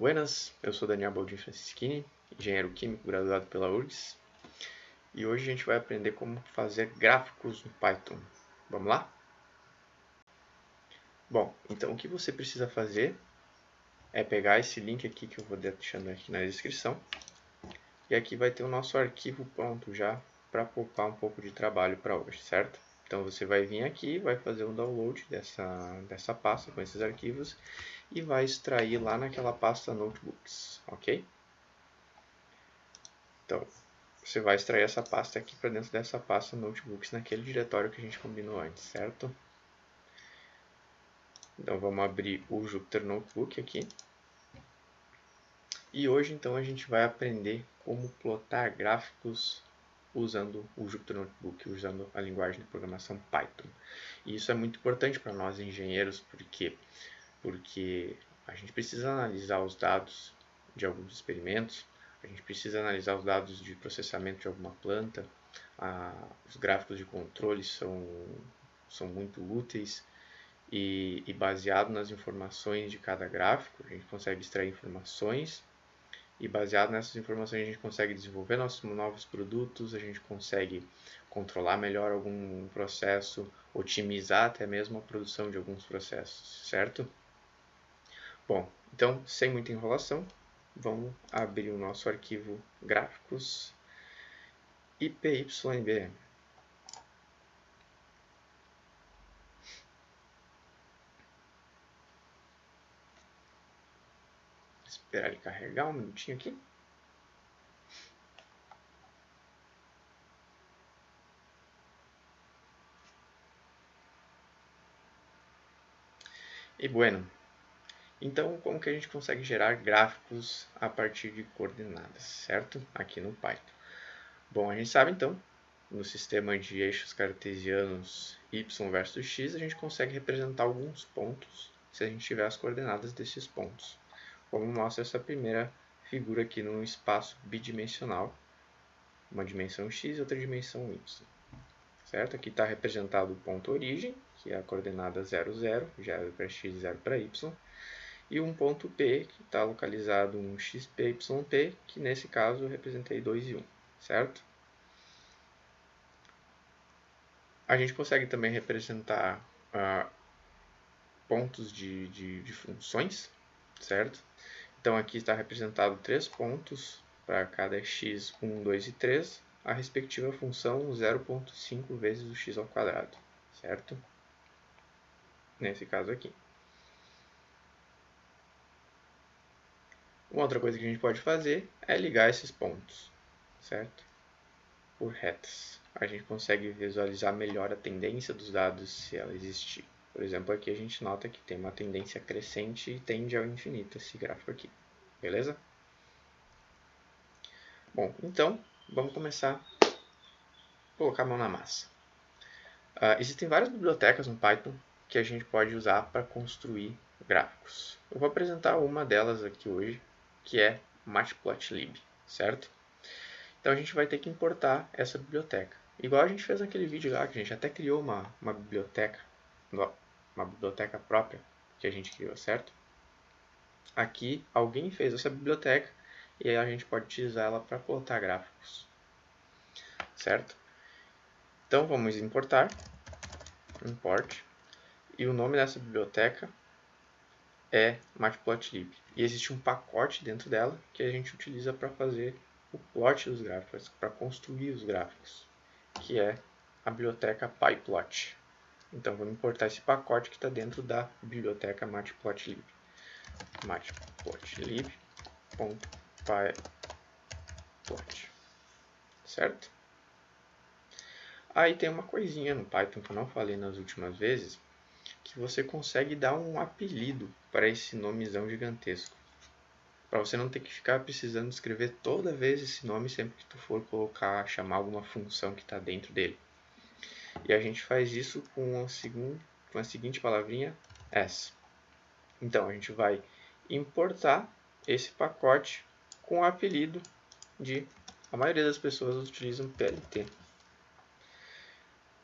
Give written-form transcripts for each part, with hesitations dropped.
Buenas, eu sou Daniel Baldin Francischini, engenheiro químico graduado pela URGS, e hoje a gente vai aprender como fazer gráficos no Python. Vamos lá? Bom, então o que você precisa fazer é pegar esse link aqui que eu vou deixando aqui na descrição, e aqui vai ter o nosso arquivo pronto já para poupar um pouco de trabalho para hoje, certo? Então você vai vir aqui, vai fazer o download dessa pasta com esses arquivos e vai extrair lá naquela pasta Notebooks, ok? Então, você vai extrair essa pasta aqui para dentro dessa pasta Notebooks naquele diretório que a gente combinou antes, certo? Então vamos abrir o Jupyter Notebook aqui. E hoje então a gente vai aprender como plotar gráficos usando o Jupyter Notebook, usando a linguagem de programação Python. E isso é muito importante para nós engenheiros, porque a gente precisa analisar os dados de alguns experimentos, a gente precisa analisar os dados de processamento de alguma planta, os gráficos de controle são muito úteis e baseado nas informações de cada gráfico, a gente consegue extrair informações e baseado nessas informações a gente consegue desenvolver nossos novos produtos, a gente consegue controlar melhor algum processo, otimizar até mesmo a produção de alguns processos, certo? Bom, então, sem muita enrolação, vamos abrir o nosso arquivo gráficos IPYB. Esperar ele carregar um minutinho aqui. E bueno, então como que a gente consegue gerar gráficos a partir de coordenadas, certo? Aqui no Python. Bom, a gente sabe então, no sistema de eixos cartesianos y versus x, a gente consegue representar alguns pontos se a gente tiver as coordenadas desses pontos. Como mostra essa primeira figura aqui num espaço bidimensional, uma dimensão x e outra dimensão y. Certo? Aqui está representado o ponto origem, que é a coordenada 0, 0, 0 para x e 0 para y, e um ponto P, que está localizado um xp, yp, que nesse caso eu representei 2 e 1, certo? A gente consegue também representar pontos de funções, certo? Então aqui está representado 3 pontos para cada x, 1, 2 e 3, a respectiva função 0,5 vezes o x ao quadrado, certo? Nesse caso aqui. Uma outra coisa que a gente pode fazer é ligar esses pontos, certo? Por retas. A gente consegue visualizar melhor a tendência dos dados se ela existir. Por exemplo, aqui a gente nota que tem uma tendência crescente e tende ao infinito esse gráfico aqui. Beleza? Bom, então vamos começar a colocar a mão na massa. Existem várias bibliotecas no Python que a gente pode usar para construir gráficos. Eu vou apresentar uma delas aqui hoje, que é Matplotlib, certo? Então a gente vai ter que importar essa biblioteca. Igual a gente fez naquele vídeo lá, que a gente até criou uma biblioteca própria que a gente criou, certo? Aqui alguém fez essa biblioteca e aí a gente pode utilizar ela para plotar gráficos, certo? Então vamos importar, import, e o nome dessa biblioteca é Matplotlib. E existe um pacote dentro dela que a gente utiliza para fazer o plot dos gráficos, para construir os gráficos, que é a biblioteca pyplot. Então vamos importar esse pacote que está dentro da biblioteca Matplotlib. Matplotlib.pyplot, certo? Aí tem uma coisinha no Python que eu não falei nas últimas vezes, que você consegue dar um apelido para esse nomezão gigantesco. Para você não ter que ficar precisando escrever toda vez esse nome sempre que tu for chamar alguma função que está dentro dele. E a gente faz isso com a seguinte palavrinha, s. Então a gente vai importar esse pacote com o apelido de... A maioria das pessoas utilizam PLT.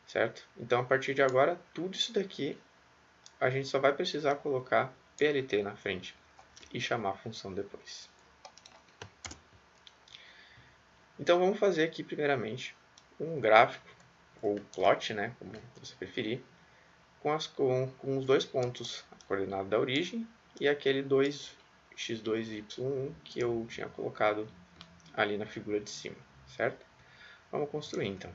Certo? Então a partir de agora, tudo isso daqui a gente só vai precisar colocar PLT na frente. e chamar a função depois. Então vamos fazer aqui primeiramente um gráfico, ou plot, né, como você preferir, com os dois pontos, a coordenada da origem e aquele 2x2 e y1 que eu tinha colocado ali na figura de cima, certo? Vamos construir então.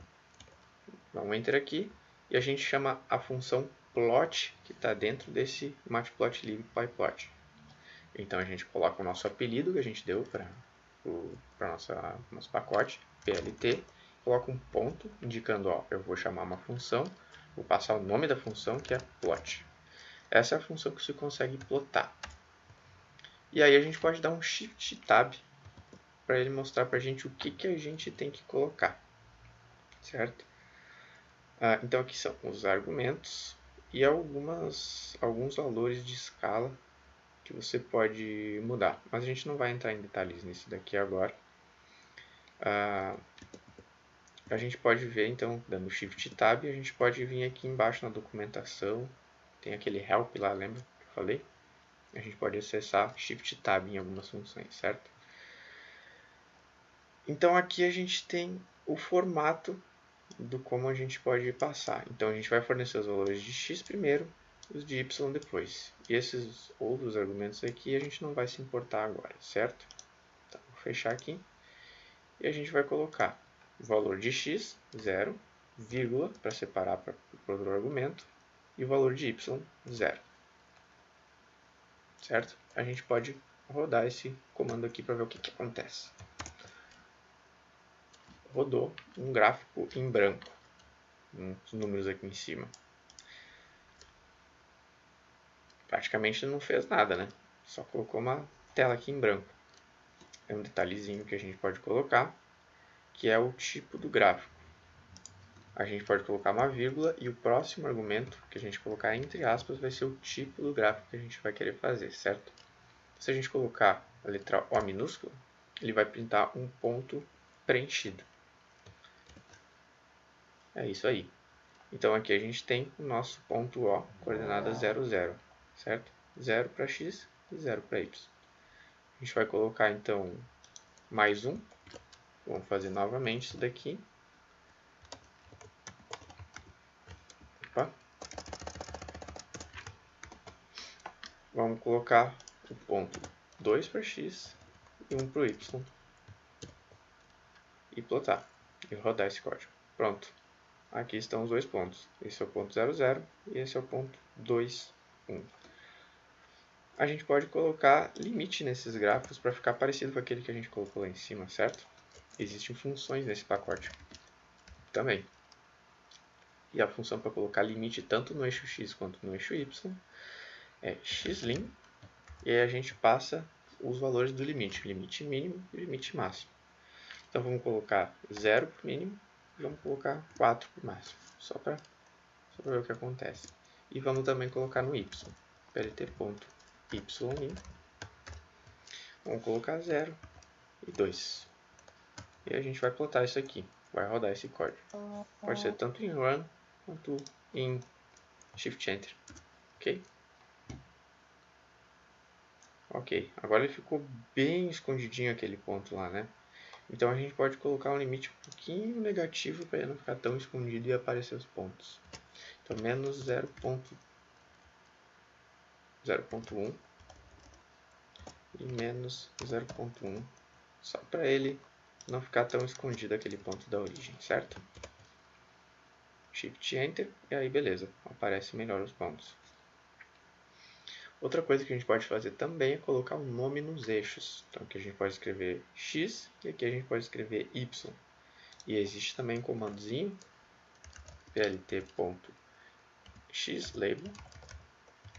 Dá um Enter aqui e a gente chama a função plot que está dentro desse matplotlib pyplot. Então a gente coloca o nosso apelido que a gente deu para o nosso pacote, plt, coloca um ponto indicando, ó, eu vou chamar uma função, vou passar o nome da função que é plot. Essa é a função que você consegue plotar. E aí a gente pode dar um Shift Tab para ele mostrar para a gente o que a gente tem que colocar, certo? Então aqui são os argumentos e alguns valores de escala que você pode mudar, mas a gente não vai entrar em detalhes nisso daqui agora. A gente pode ver, então, dando Shift Tab, a gente pode vir aqui embaixo na documentação, tem aquele Help lá, lembra que eu falei? A gente pode acessar Shift Tab em algumas funções, certo? Então aqui a gente tem o formato do como a gente pode passar. Então a gente vai fornecer os valores de x primeiro, os de y depois. E esses outros argumentos aqui a gente não vai se importar agora, certo? Então vou fechar aqui. E a gente vai colocar o valor de x, 0, vírgula, para separar para o outro argumento, e o valor de y, 0. Certo? A gente pode rodar esse comando aqui para ver o que acontece. Rodou um gráfico em branco, os números aqui em cima. Praticamente não fez nada, né? Só colocou uma tela aqui em branco. É um detalhezinho que a gente pode colocar, que é o tipo do gráfico. A gente pode colocar uma vírgula e o próximo argumento que a gente colocar entre aspas vai ser o tipo do gráfico que a gente vai querer fazer, certo? Se a gente colocar a letra O minúscula, ele vai printar um ponto preenchido. É isso aí. Então aqui a gente tem o nosso ponto O, coordenada 0, 0, certo? 0 para x e 0 para y. A gente vai colocar então mais um. Vamos fazer novamente isso daqui. Opa. Vamos colocar o ponto 2 para x e 1 para o y. E plotar. E rodar esse código. Pronto. Aqui estão os dois pontos. Esse é o ponto 0, 0 e esse é o ponto 2, 1. A gente pode colocar limite nesses gráficos para ficar parecido com aquele que a gente colocou lá em cima, certo? Existem funções nesse pacote também. E a função para colocar limite tanto no eixo x quanto no eixo y é xlim, e aí a gente passa os valores do limite, o limite mínimo e o limite máximo. Então vamos colocar 0 para o mínimo e vamos colocar 4 para o máximo, só para ver o que acontece. E vamos também colocar no y, plt.ylim, vamos colocar 0 e 2. E a gente vai plotar isso aqui, vai rodar esse código. Pode ser tanto em run quanto em shift enter, ok? Ok, agora ele ficou bem escondidinho aquele ponto lá, né? Então a gente pode colocar um limite um pouquinho negativo para ele não ficar tão escondido e aparecer os pontos. Então menos 0.1 e menos 0.1, só para ele não ficar tão escondido aquele ponto da origem, certo? Shift Enter e aí beleza, aparece melhor os pontos. Outra coisa que a gente pode fazer também é colocar um nome nos eixos. Então aqui a gente pode escrever x e aqui a gente pode escrever y. E existe também um comandozinho plt.xlabel.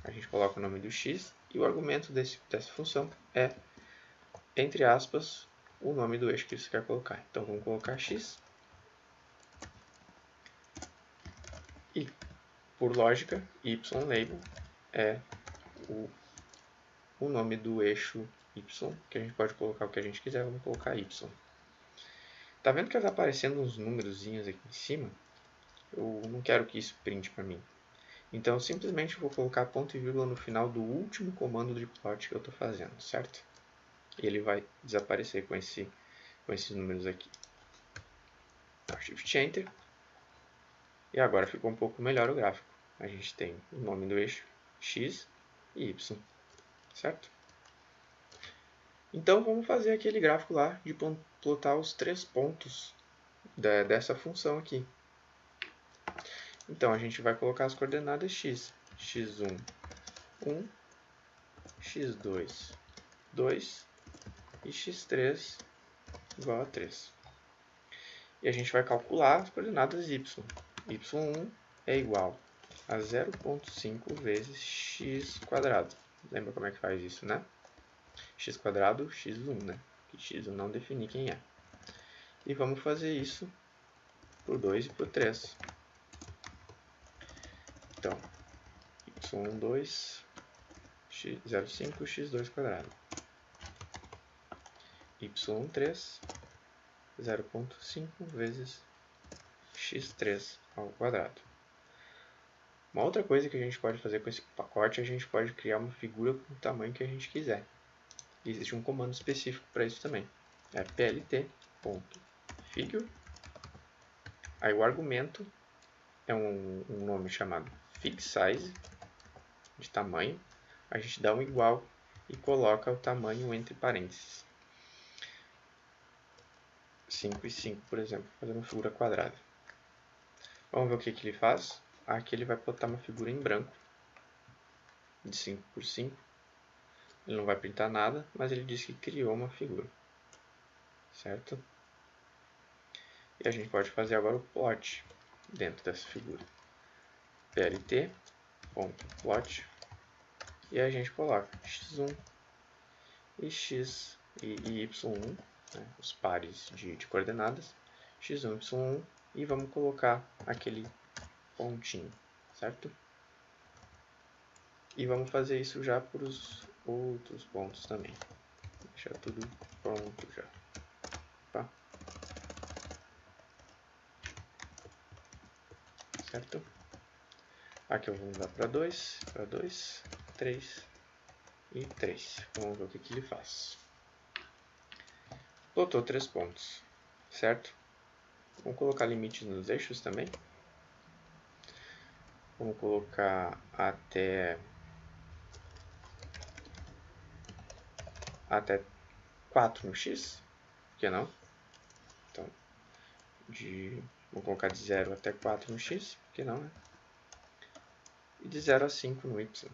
A gente coloca o nome do x e o argumento dessa função é, entre aspas, o nome do eixo que você quer colocar. Então vamos colocar x. E, por lógica, ylabel é o nome do eixo y, que a gente pode colocar o que a gente quiser, vamos colocar y. Tá vendo que está aparecendo uns númerozinhos aqui em cima? Eu não quero que isso printe para mim. Então, simplesmente vou colocar ponto e vírgula no final do último comando de plot que eu estou fazendo, certo? E ele vai desaparecer com esses números aqui. Shift Enter. E agora ficou um pouco melhor o gráfico. A gente tem o nome do eixo X e Y, certo? Então vamos fazer aquele gráfico lá de plotar os 3 pontos dessa função aqui. Então a gente vai colocar as coordenadas x. x1, 1, x2, 2 e x3 igual a 3. E a gente vai calcular as coordenadas y. y1 é igual a 0,5 vezes x quadrado. Lembra como é que faz isso, né? X quadrado, x1, né? Que x eu não defini quem é. E vamos fazer isso por 2 e por 3. Então, y1, 2, 0,5, x2 quadrado. y1, 3, 0,5 vezes x3 ao quadrado. Uma outra coisa que a gente pode fazer com esse pacote, a gente pode criar uma figura com o tamanho que a gente quiser. E existe um comando específico para isso também. É plt.figure. Aí o argumento é um nome chamado fixSize, de tamanho. A gente dá um igual e coloca o tamanho entre parênteses. 5 e 5, por exemplo, fazendo uma figura quadrada. Vamos ver o que ele faz. Aqui ele vai botar uma figura em branco, de 5 por 5. Ele não vai printar nada, mas ele diz que criou uma figura. Certo? E a gente pode fazer agora o plot dentro dessa figura. plt.plot. E a gente coloca x1 e x e y1, né, os pares de coordenadas, x1 e y1, e vamos colocar aquele pontinho, certo? E vamos fazer isso já para os outros pontos também. Deixar tudo pronto já. Tá? Certo? Aqui eu vou mudar para 2, 3 e 3. Vamos ver o que ele faz. Plotou 3 pontos, certo? Vamos colocar limites nos eixos também. Vamos colocar até 4 no x, por que não? Então, vou colocar de 0 até 4 no x, por que não, né? E de 0 a 5 no y.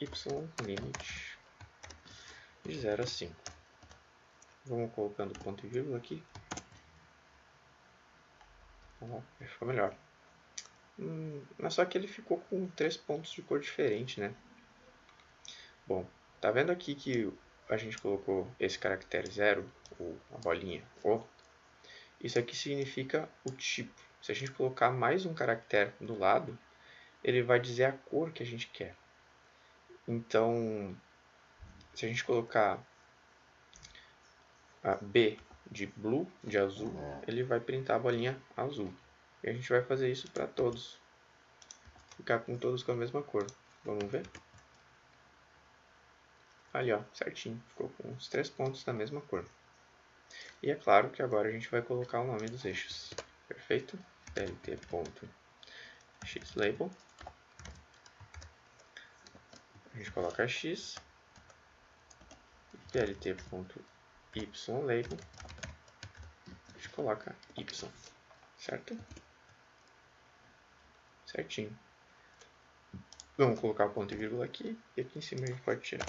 Y limite de 0 a 5. Vamos colocando ponto e vírgula aqui. Ficou melhor. Mas só que ele ficou com 3 pontos de cor diferente, né? Bom, tá vendo aqui que a gente colocou esse caractere 0, a bolinha O? Isso aqui significa o tipo. Se a gente colocar mais um caractere do lado, ele vai dizer a cor que a gente quer. Então, se a gente colocar a B de blue, de azul, ele vai printar a bolinha azul. E a gente vai fazer isso para todos. Ficar com todos com a mesma cor. Vamos ver? Ali, ó, certinho. Ficou com os 3 pontos da mesma cor. E é claro que agora a gente vai colocar o nome dos eixos. Perfeito? plt.xlabel. A gente coloca x. plt.ylabel. A gente coloca y. Certo? Certinho. Vamos colocar o ponto e vírgula aqui. E aqui em cima a gente pode tirar.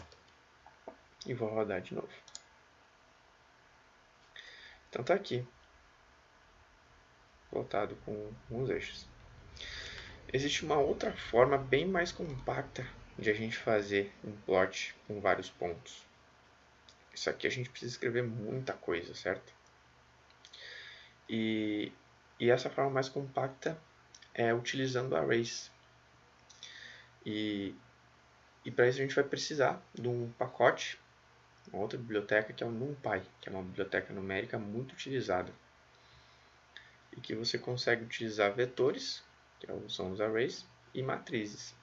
E vou rodar de novo. Então tá aqui. Plotado com os eixos. Existe uma outra forma bem mais compacta de a gente fazer um plot com vários pontos. Isso aqui a gente precisa escrever muita coisa, certo? E essa forma mais compacta é utilizando arrays. E para isso a gente vai precisar de um pacote, uma outra biblioteca que é o NumPy, que é uma biblioteca numérica muito utilizada. E que você consegue utilizar vetores que são os arrays, e matrizes,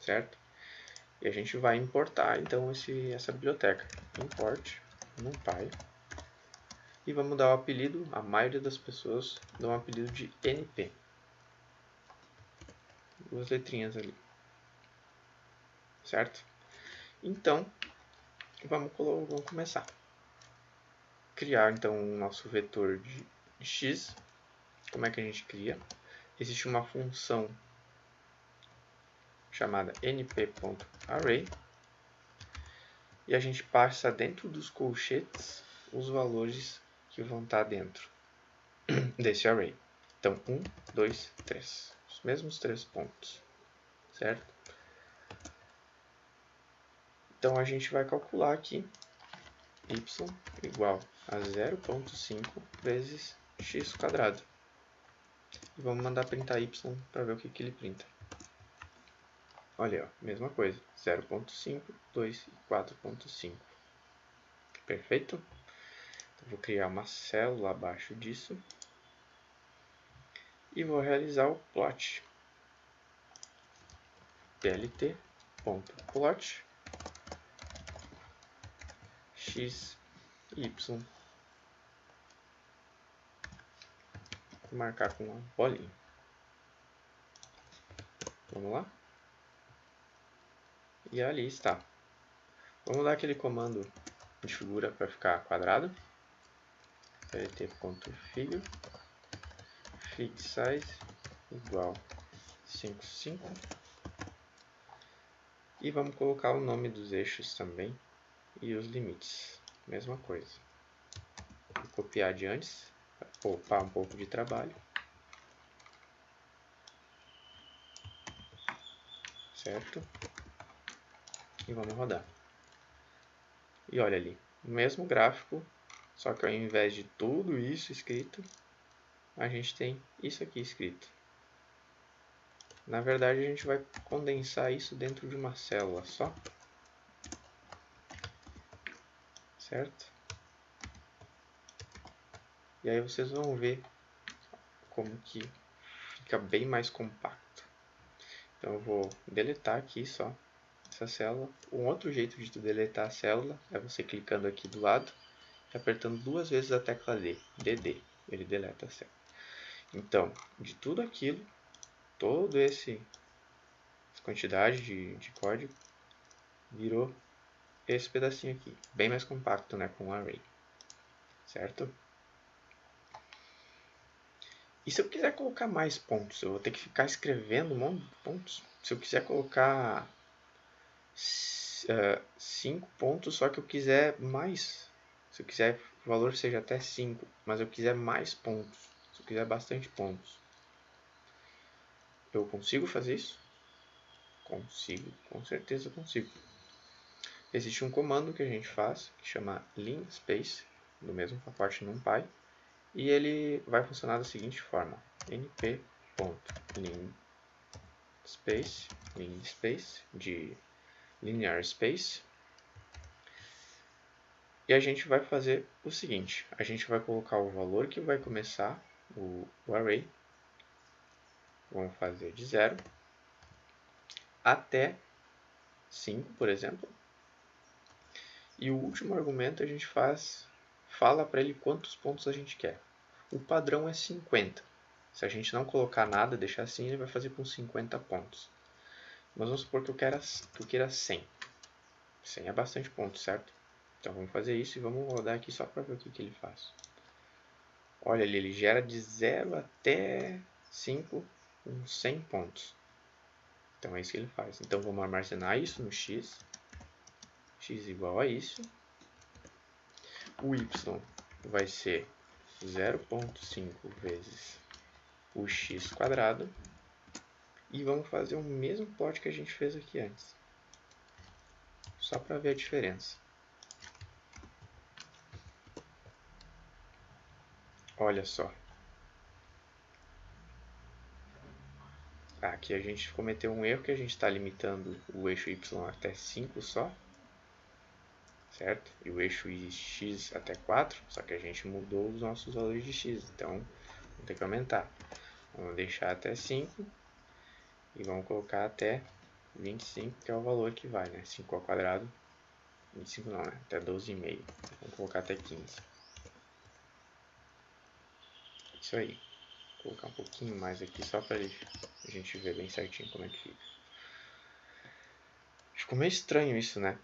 certo? E a gente vai importar então essa biblioteca. Import NumPy. E vamos dar o apelido, a maioria das pessoas dão o apelido de NP. Duas letrinhas ali. Certo? Então, vamos começar. Criar então o nosso vetor de x. Como é que a gente cria? Existe uma função chamada np.array e a gente passa dentro dos colchetes os valores que vão estar dentro desse array. Então, 1, 2, 3. Os mesmos 3 pontos, certo? Então, a gente vai calcular aqui y igual a 0,5 vezes x quadrado. E vamos mandar printar y para ver o que ele printa. Olha, ó, mesma coisa, 0,5, 2 e 4,5. Perfeito? Então, vou criar uma célula abaixo disso e vou realizar o plot. plt.plot x, y. Vou marcar com uma bolinha. Vamos lá? E ali está. Vamos dar aquele comando de figura para ficar quadrado. plt.figure figsize igual 5,5. E vamos colocar o nome dos eixos também e os limites. Mesma coisa. Vou copiar de antes para poupar um pouco de trabalho. Certo? E vamos rodar. E olha ali, o mesmo gráfico, só que ao invés de tudo isso escrito, a gente tem isso aqui escrito. Na verdade, a gente vai condensar isso dentro de uma célula só. Certo? E aí vocês vão ver como que fica bem mais compacto. Então eu vou deletar aqui só essa célula. Um outro jeito de deletar a célula é você clicando aqui do lado e apertando 2 vezes a tecla D, DD. Ele deleta a célula. Então, de tudo aquilo, toda essa quantidade de código virou esse pedacinho aqui, bem mais compacto, né, com o array, certo? E se eu quiser colocar mais pontos, eu vou ter que ficar escrevendo um monte de pontos. Se eu quiser colocar 5 pontos, só que eu quiser mais, se eu quiser que o valor seja até 5, mas eu quiser mais pontos, se eu quiser bastante pontos, eu consigo fazer isso? Consigo, com certeza consigo. Existe um comando que a gente faz, que chama linspace, do mesmo pacote NumPy, e ele vai funcionar da seguinte forma: np.linspace, de linear space, e a gente vai fazer o seguinte: a gente vai colocar o valor que vai começar o array, vamos fazer de 0 até 5, por exemplo, e o último argumento a gente fala para ele quantos pontos a gente quer. O padrão é 50. Se a gente não colocar nada, deixar assim, ele vai fazer com 50 pontos. Mas vamos supor que eu queira 100. 100 é bastante pontos, certo? Então vamos fazer isso e vamos rodar aqui só para ver o que ele faz. Olha ali, ele gera de 0 até 5 com 100 pontos. Então é isso que ele faz. Então vamos armazenar isso no x. X igual a isso. O y vai ser 0,5 vezes o x quadrado. E vamos fazer o mesmo plot que a gente fez aqui antes. Só para ver a diferença. Olha só. Aqui a gente cometeu um erro que a gente está limitando o eixo y até 5 só. Certo? E o eixo x até 4, só que a gente mudou os nossos valores de x, então vamos ter que aumentar. Vamos deixar até 5 E vamos colocar até 25, que é o valor que vai, né? 5 ao quadrado, 25 não, né? Até 12,5. Vamos colocar até 15. Isso aí. Vou colocar um pouquinho mais aqui, só para a gente ver bem certinho como é que fica. Ficou meio estranho isso, né?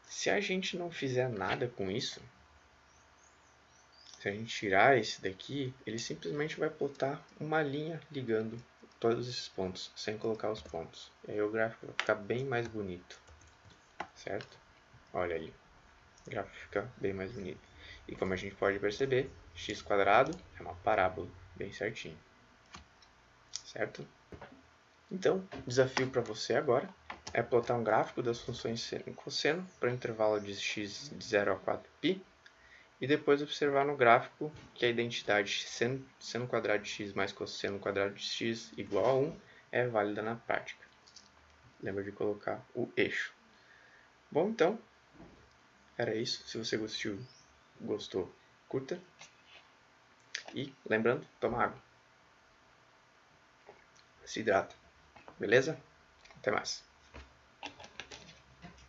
Se a gente não fizer nada com isso, se a gente tirar esse daqui, ele simplesmente vai plotar uma linha ligando todos esses pontos, sem colocar os pontos. E aí o gráfico vai ficar bem mais bonito, certo? Olha ali, o gráfico fica bem mais bonito. E como a gente pode perceber, x² é uma parábola, bem certinho, certo? Então, o desafio para você agora é plotar um gráfico das funções seno e cosseno para o intervalo de x de 0 a 4π e depois observar no gráfico que a identidade seno² de x mais cosseno² de x igual a 1 é válida na prática. Lembra de colocar o eixo. Bom, então, era isso. Se você gostou, curta. E, lembrando, toma água. Se hidrata. Beleza? Até mais.